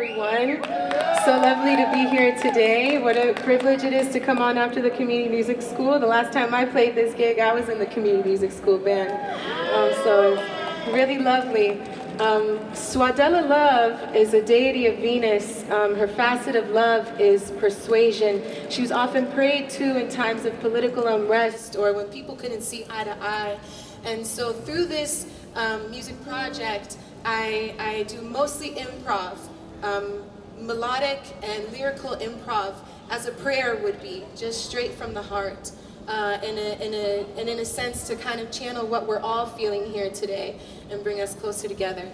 everyone. So lovely to be here today. What a privilege it is to come on after the community music school. The last time I played this gig, I was in the community music school band. So it's really lovely. Suadela Love is a deity of Venus. Her facet of love is persuasion. She was often prayed to in times of political unrest or when people couldn't see eye to eye. And so through this music project, I do mostly improv, melodic and lyrical improv, as a prayer would be, just straight from the heart, and in a sense to kind of channel what we're all feeling here today and bring us closer together.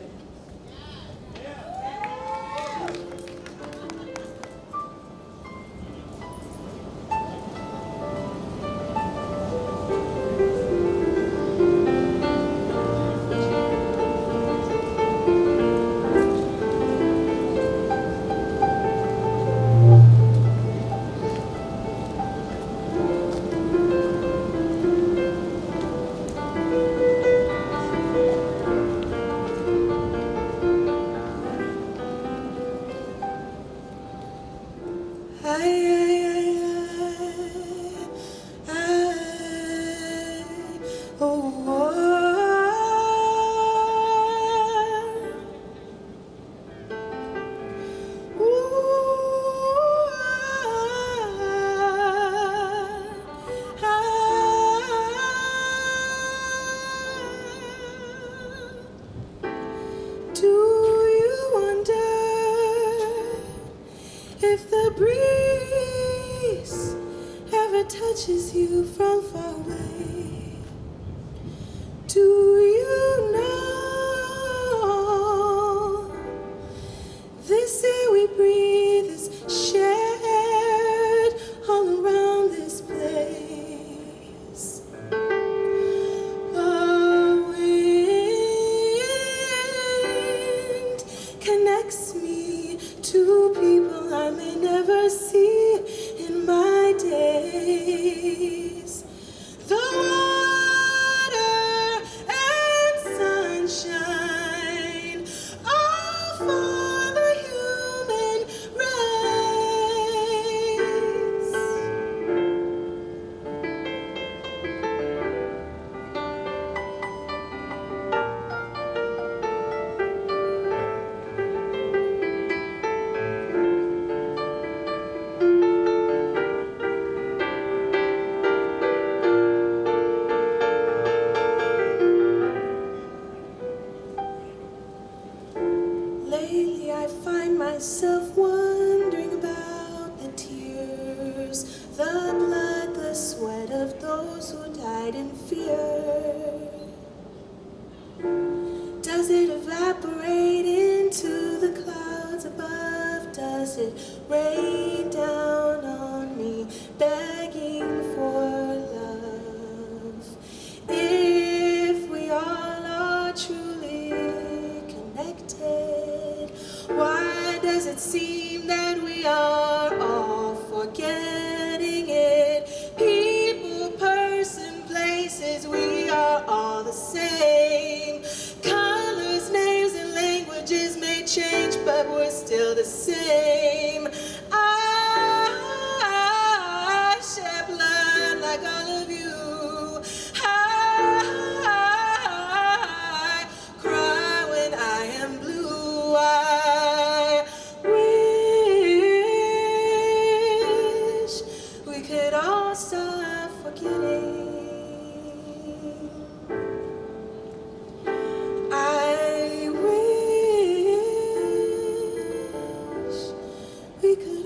Touches you from far away. Do you know this air we breathe is shared all around this place? The wind connects me to people I may never see in my days. The water and sunshine, all for the human race. Lately I find myself wondering about the tears, the blood, the sweat of those who died in fear. Does it evaporate into the clouds above? Does it rain down on me, begging for love? If we all are truly connected, why does it seem that we are all forgetting it? People, person, places, we are all the same. Colors, names, and languages may change, but we're still the same. I share blood like all of you. I cry when I am blue. I wish we could all stop forgetting. I wish we could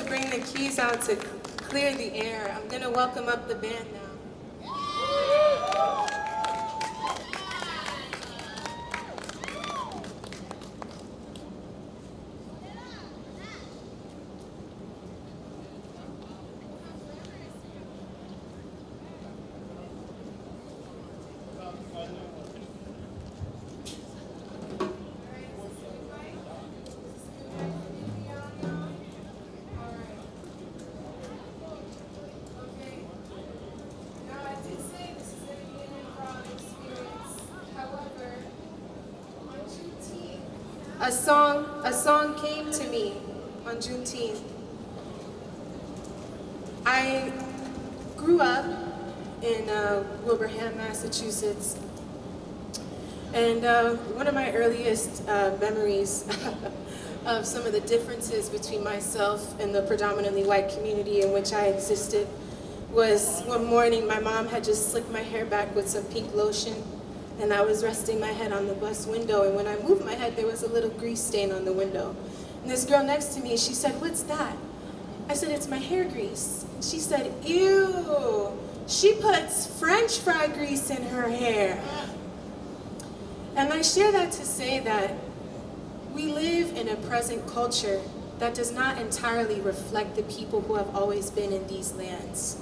bring the keys out to clear the air. I'm going to welcome up the band now. A song came to me on Juneteenth. I grew up in Wilbraham, Massachusetts, and one of my earliest memories of some of the differences between myself and the predominantly white community in which I existed was one morning my mom had just slicked my hair back with some pink lotion, and I was resting my head on the bus window, and when I moved my head, there was a little grease stain on the window. And this girl next to me, she said, "What's that?" I said, "It's my hair grease." She said, "Ew, she puts French fry grease in her hair." And I share that to say that we live in a present culture that does not entirely reflect the people who have always been in these lands.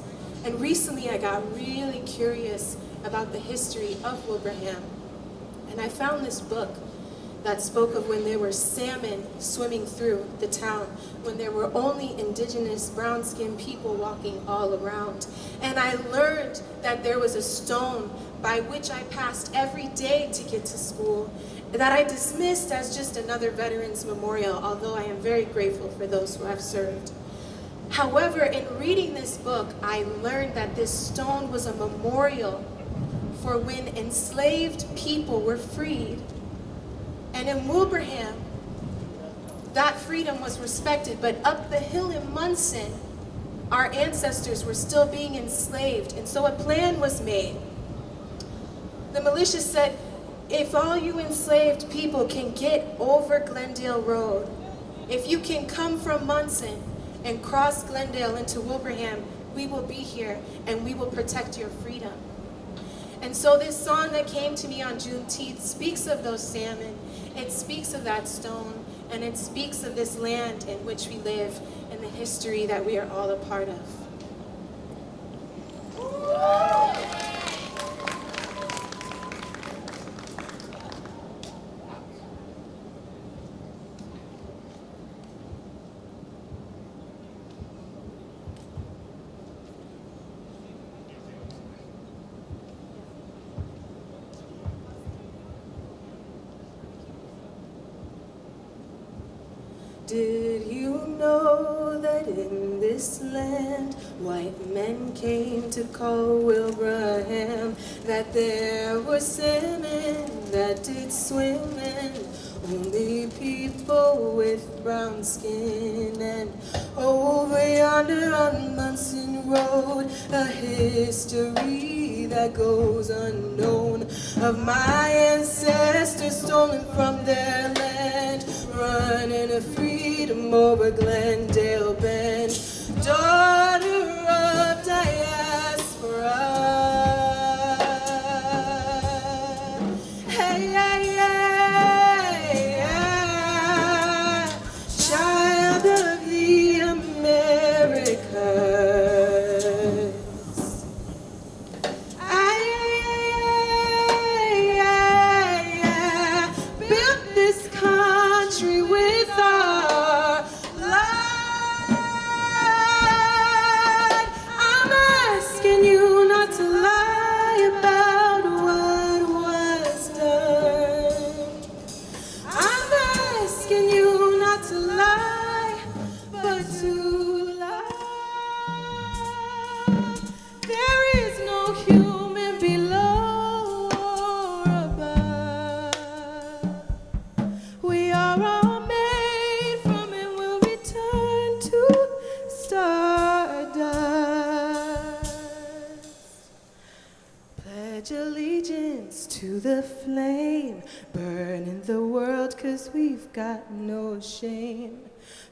And recently I got really curious about the history of Wilbraham. And I found this book that spoke of when there were salmon swimming through the town, when there were only indigenous brown-skinned people walking all around. And I learned that there was a stone by which I passed every day to get to school that I dismissed as just another veterans memorial, although I am very grateful for those who have served. However, in reading this book, I learned that this stone was a memorial for when enslaved people were freed. And in Wilbraham, that freedom was respected, but up the hill in Munson, our ancestors were still being enslaved, and so a plan was made. The militia said, if all you enslaved people can get over Glendale Road, if you can come from Munson and cross Glendale into Wilbraham, we will be here and we will protect your freedom. And so this song that came to me on Juneteenth speaks of those salmon, it speaks of that stone, and it speaks of this land in which we live and the history that we are all a part of. Did you know that in this land white men came to call Wilbraham, that there were salmon that did swim and only people with brown skin? And over yonder on Munson Road, a history that goes unknown of my ancestors stolen from their land, running a freedom over Glendale Bend, daughter of diaspora. Hey, hey, hey, hey, child of the Americas. I built this country with our love. flame, burning the world 'cause we've got no shame.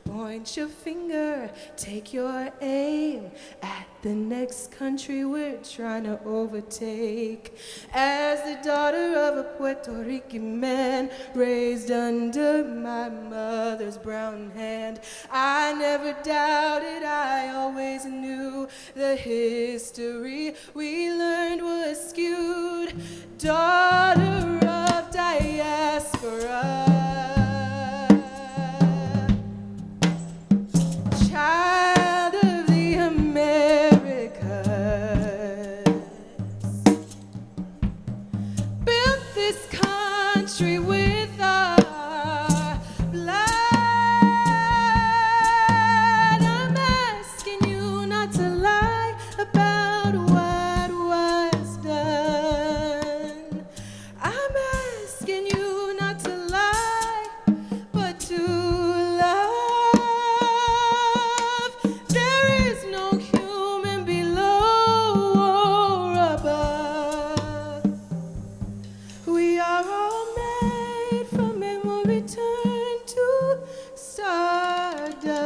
Point your finger, take your aim at the next country we're trying to overtake. As the daughter of a Puerto Rican man raised under my mother's brown hand, I never doubted, I always knew the history we learned was skewed. Daughter of diaspora, child of the Americas, built this country with our blood. I'm asking you not to lie about what was done. I'm asking you not to lie, but to love. There is no human below or above. We are all made from and will return to stardust.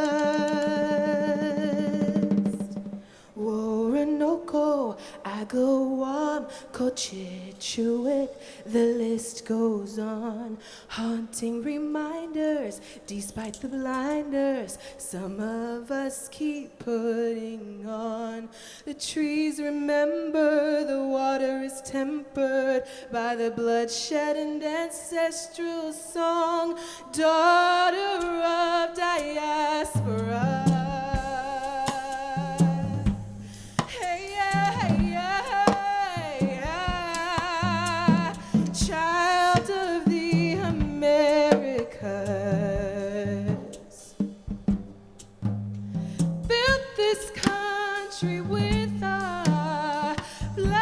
Woronoko, Agawam, Cochichuit, the list goes on. Haunting reminders, despite the blinders, some of us keep putting on. The trees remember, the water is tempered by the bloodshed and ancestral song. Daughter of diaspora, hey, yeah, hey, yeah, hey, yeah. Child of the Americas, built this country with our blood.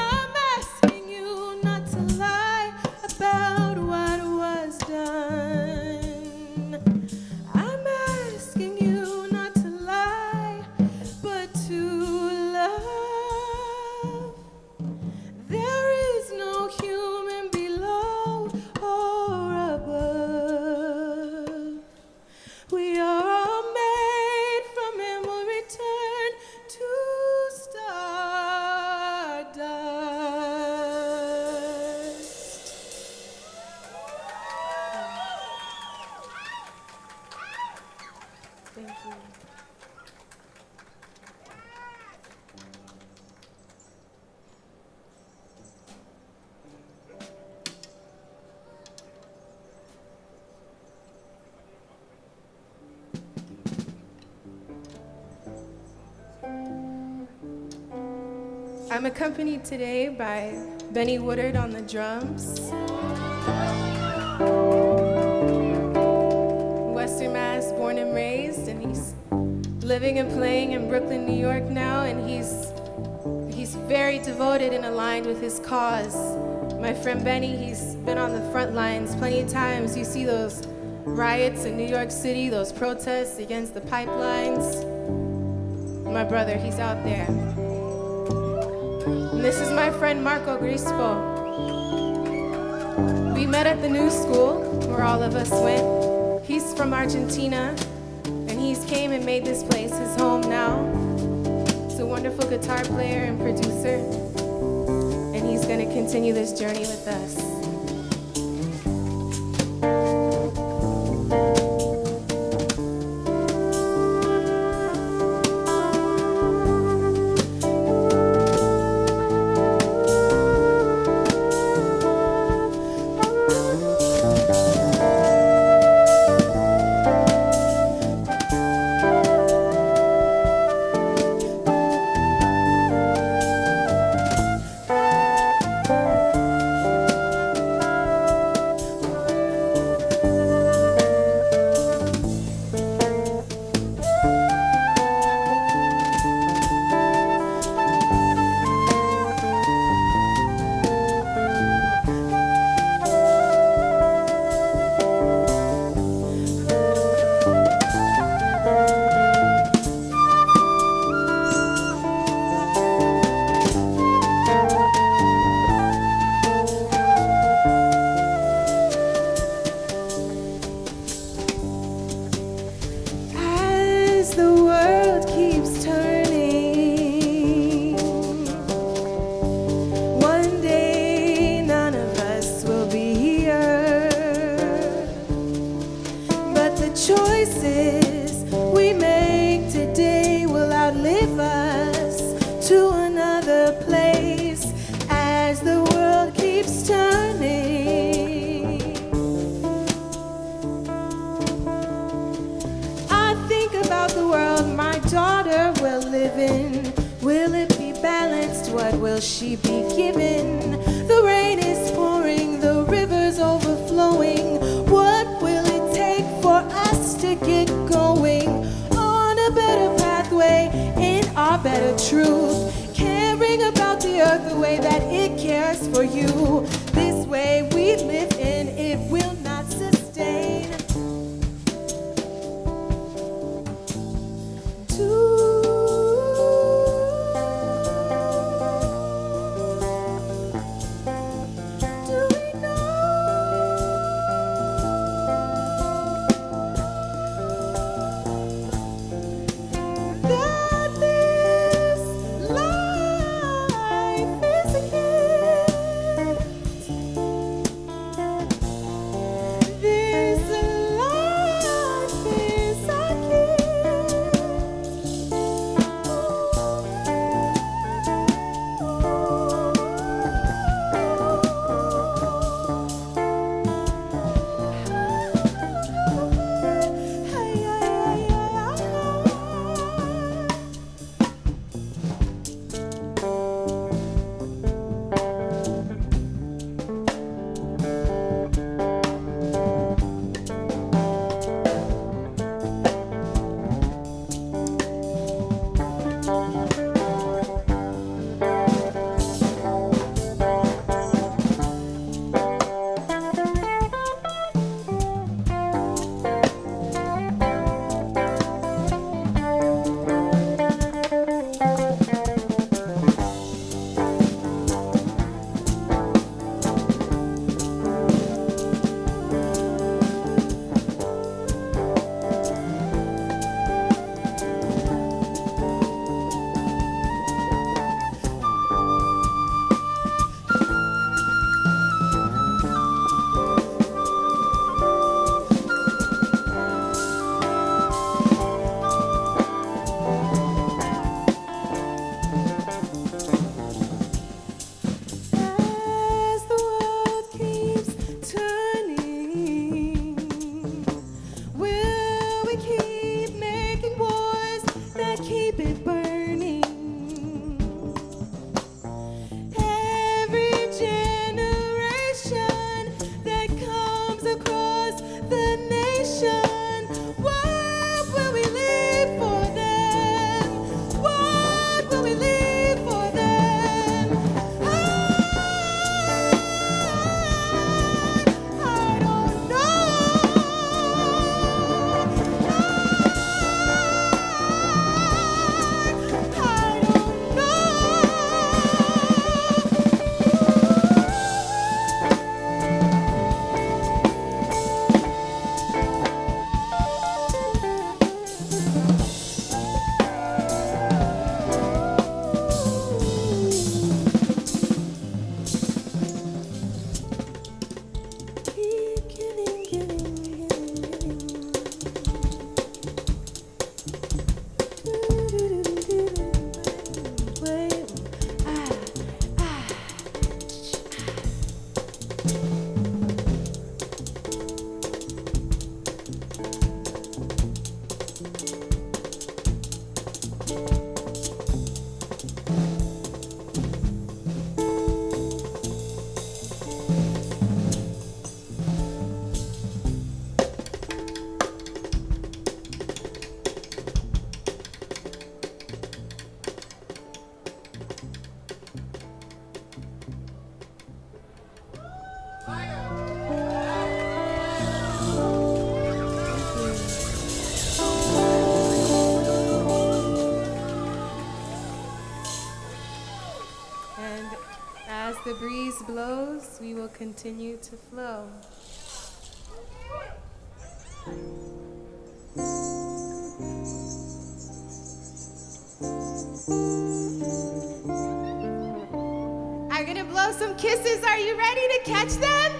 I'm asking you not to lie about what was done. I'm asking you not to lie, but to love. There is no human below or above. We are all made from and will return to stardust. Thank you. I'm accompanied today by Benny Woodard on the drums, Western Mass born and raised, and he's living and playing in Brooklyn, New York now, and he's very devoted and aligned with his cause. My friend Benny, he's been on the front lines plenty of times. You see those riots in New York City, those protests against the pipelines. My brother, he's out there. And this is my friend Marco Grispo. We met at the new school where all of us went. He's from Argentina, and he's came and made this place his home now. He's a wonderful guitar player and producer, and he's gonna continue this journey with us. keeps turning. I think about the world my daughter will live in. Will it be balanced? What will she be given? The rain is pouring, the river's overflowing. What will it take for us to get going on a better pathway in our better truth? Caring about the earth the way that it cares for you. This way we live in, it will not sustain. The breeze blows, we will continue to flow. I'm gonna blow some kisses. Are you ready to catch them?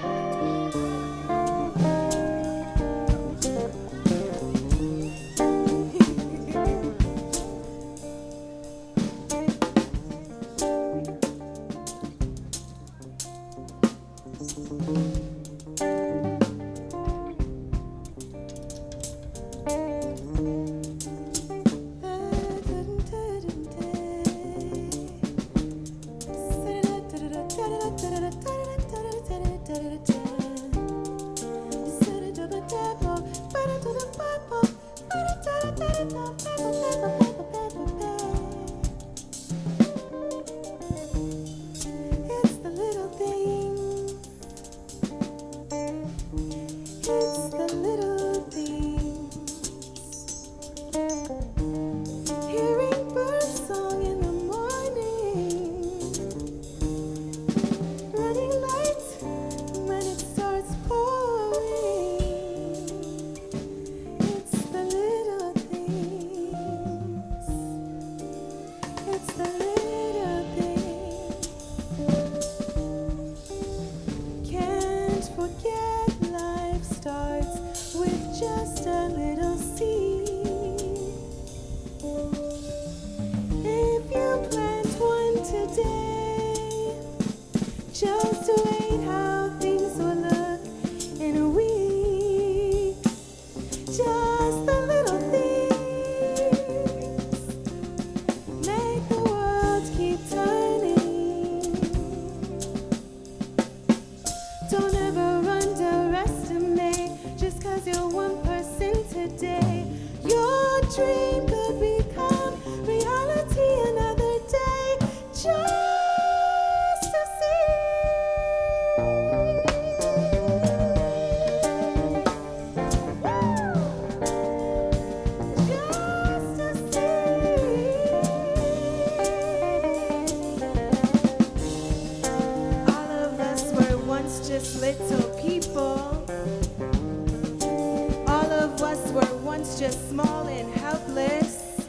Just small and helpless.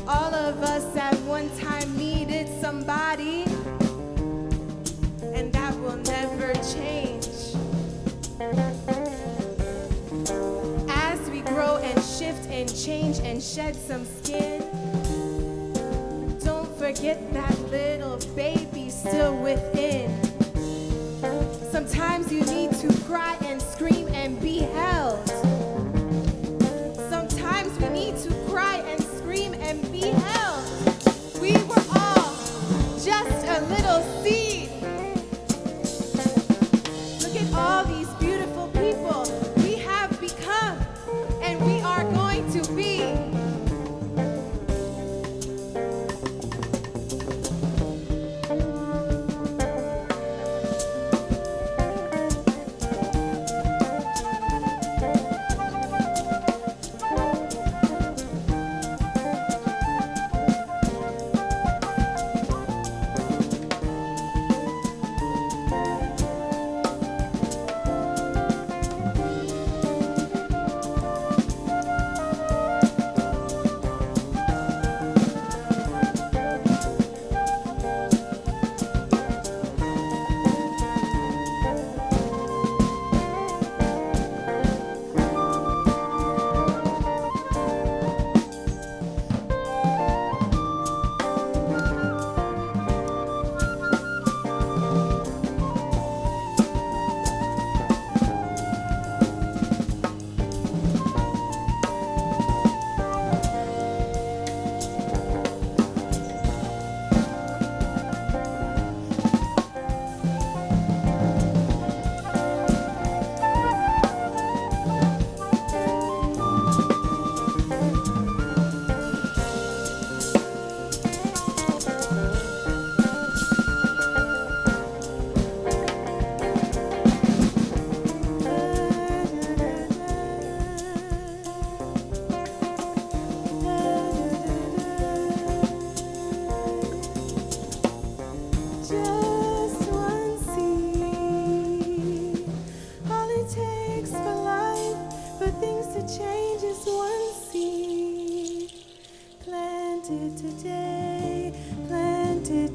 All of us at one time needed somebody, and that will never change. As we grow and shift and change and shed some skin, don't forget that little baby still within. Sometimes you need to cry and scream and be held. We need to cry and scream and be held. We were all just a little seed. Look at all these beautiful people we have become and we are going to be.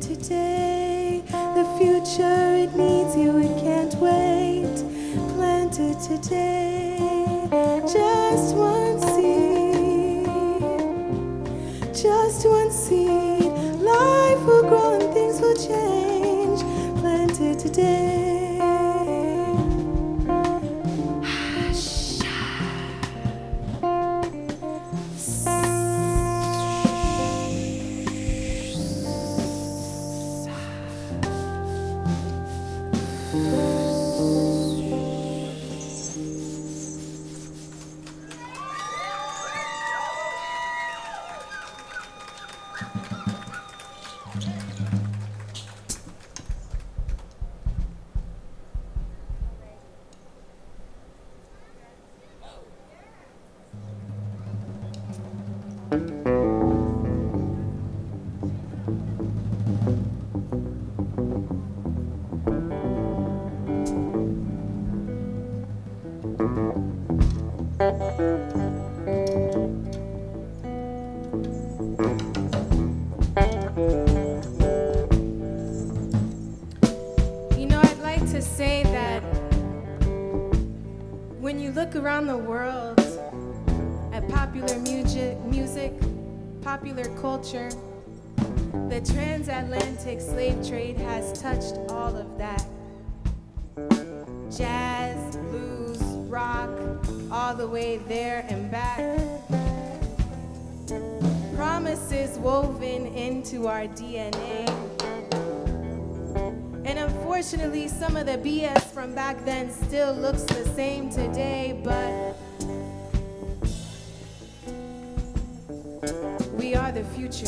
Today, the future, it needs you, it can't wait. Planted today, just one seed, just one seed. Life will grow and things will change. Planted today. You know, I'd like to say that when you look around the world at popular music, popular culture, the transatlantic slave trade has touched all of that. Jazz, blues, rock, all the way there and back. Promises woven into our DNA. And unfortunately, some of the BS from back then still looks the same today, but we are the future.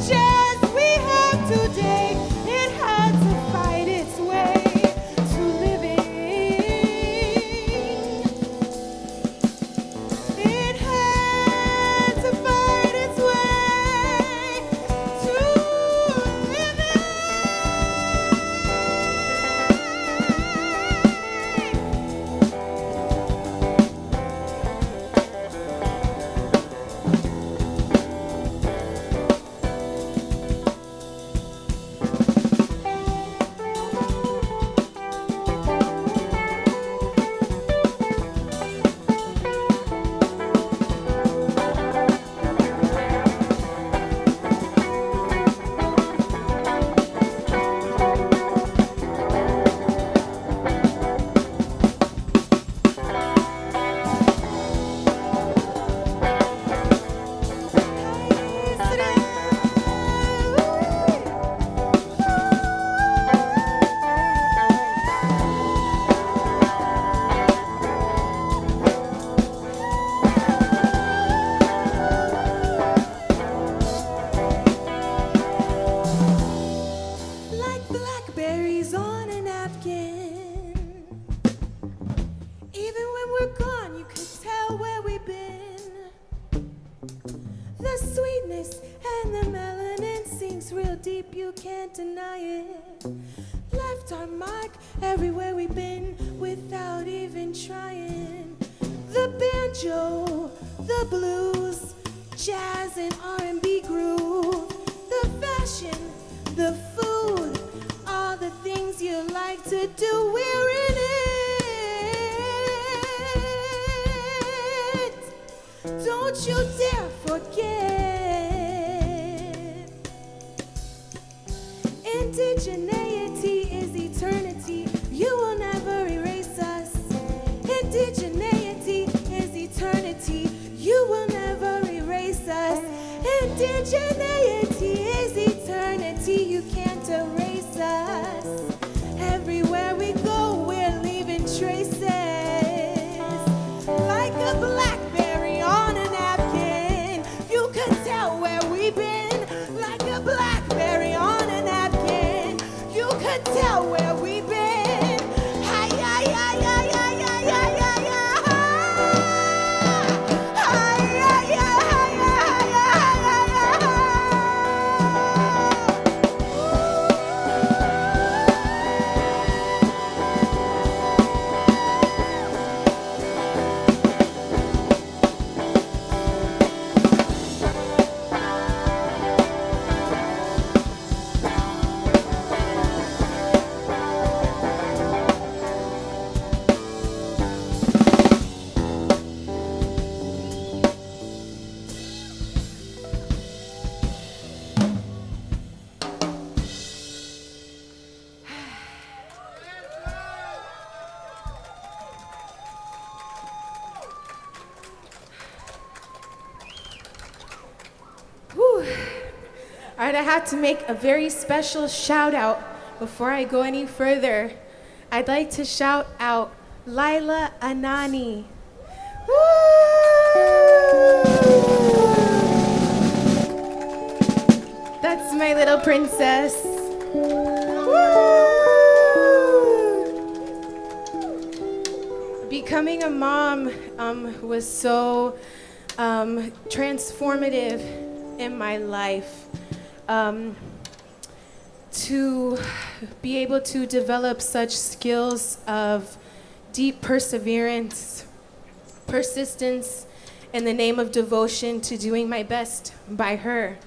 Jazz we have today, it has sinks real deep, you can't deny it. Left our mark everywhere we've been without even trying. The banjo, the blues, jazz and R&B groove, the fashion, the food, all the things you like to do, we're in it. Don't you dare forget. Indigeneity is eternity. You will never erase us. Indigeneity is eternity. You will never erase us. Indigeneity is eternity. You can't erase us. Everywhere we go, we're leaving traces. Like a blackberry on a napkin, you can tell where we've been. Like a blackberry on a napkin, you can tell where we've been. Hi, hi, hi, hi, hi, hi, hi, hi, hi. Hi, hi, hi, hi, hi, hi, Whew. All right, I have to make a very special shout out before I go any further. I'd like to shout out Laila Anani. Woo! That's my little princess. Woo! Becoming a mom was so transformative in my life. To be able to develop such skills of deep perseverance, persistence, in the name of devotion to doing my best by her.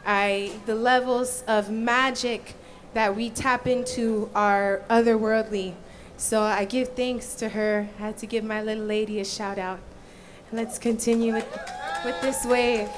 The levels of magic that we tap into are otherworldly. So I give thanks to her. I had to give my little lady a shout out. Let's continue with this wave.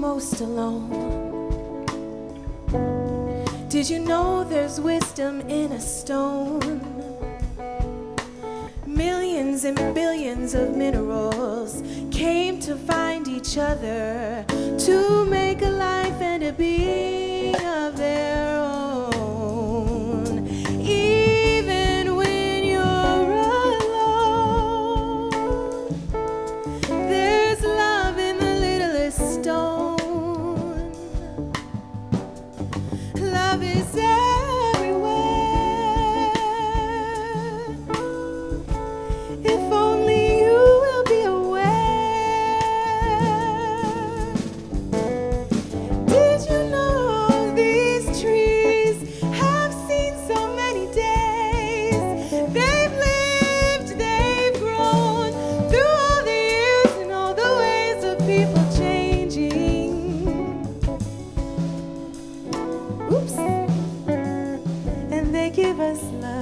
most alone? Did you know there's wisdom in a stone? Millions and billions of minerals came to find each other to make a life and a being of their own. Even when you're alone, there's love in the littlest stone. Love is everywhere. If only you will be aware. Did you know these trees have seen so many days? They've lived, they've grown through all the years and all the ways of people changing. Oops. And they give us love.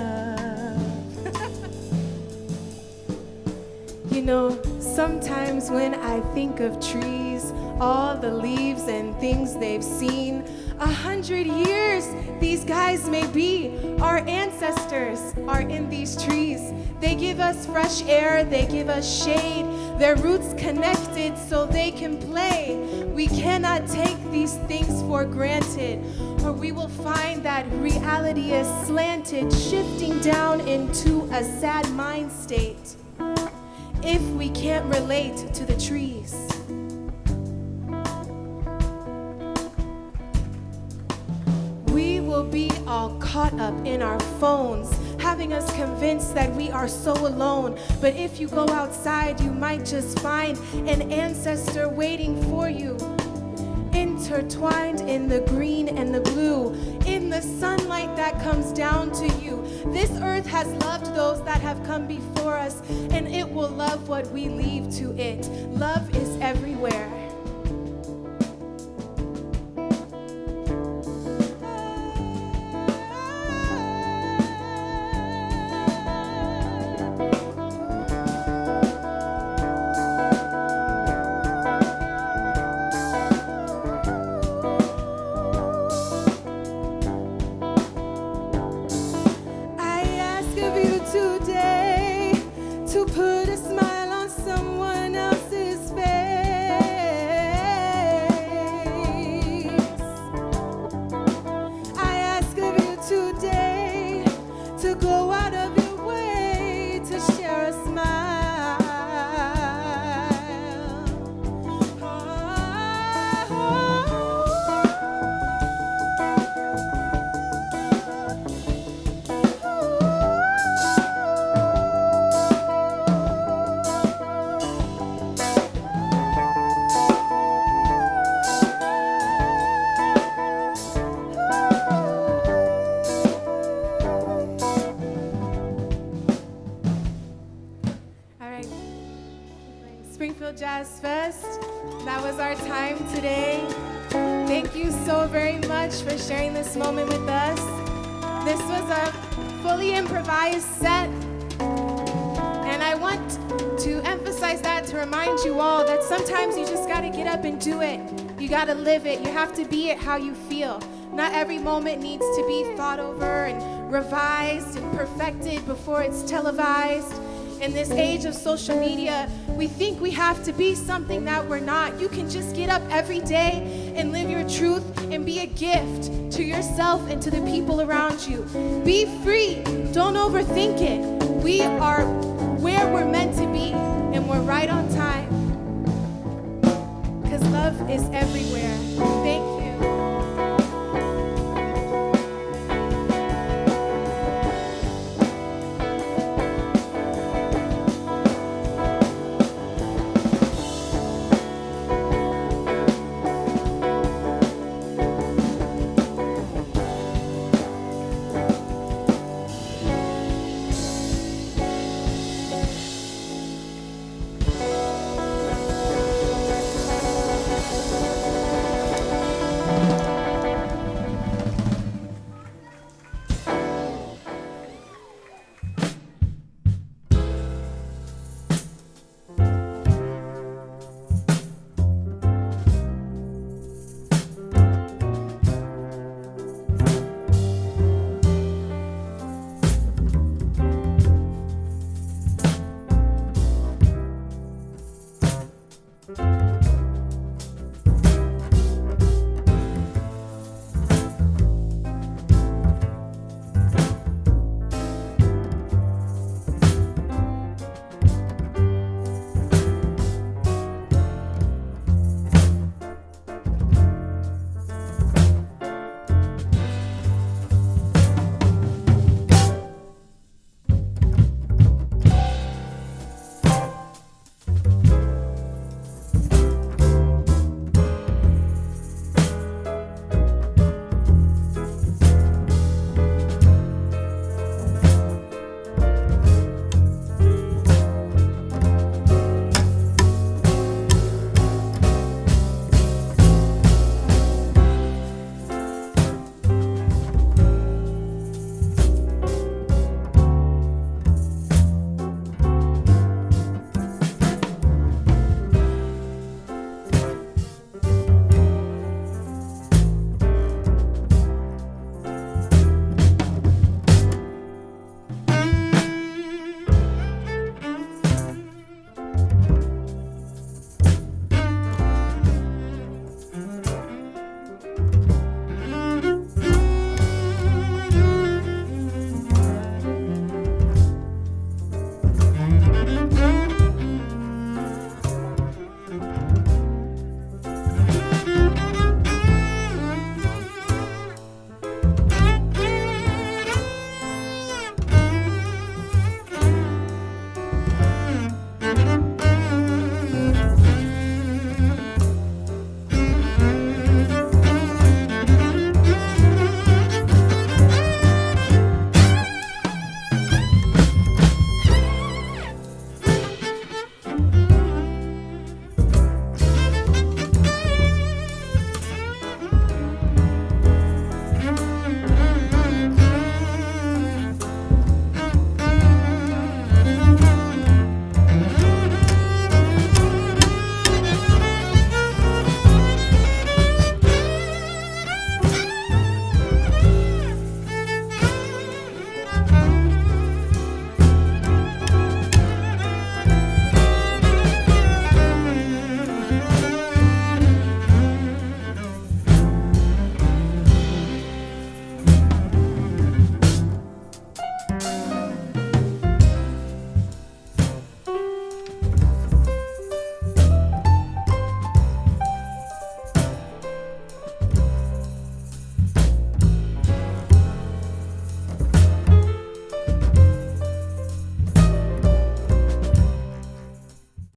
You know, sometimes when I think of trees, all the leaves and things they've seen, 100 years these guys may be. Our ancestors are in these trees. They give us fresh air, they give us shade. Their roots connected so they can play. We cannot take these things for granted, or we will find that reality is slanted, shifting down into a sad mind state if we can't relate to the trees. We will be all caught up in our phones, having us convinced that we are so alone. But if you go outside, you might just find an ancestor waiting for you, intertwined in the green and the blue, in the sunlight that comes down to you. This earth has loved those that have come before us, and it will love what we leave to it. Love is everywhere. To put a smile on someone else's face. I ask of you today to go out of your way to share a smile. Springfield Jazz Fest. That was our time today. Thank you so very much for sharing this moment with us. This was a fully improvised set, and I want to emphasize that to remind you all that sometimes you just gotta get up and do it. You gotta live it. You have to be it how you feel. Not every moment needs to be thought over and revised and perfected before it's televised. In this age of social media, we think we have to be something that we're not. You can just get up every day and live your truth and be a gift to yourself and to the people around you. Be free. Don't overthink it. We are where we're meant to be, and we're right on time. Because love is everywhere. Thank you.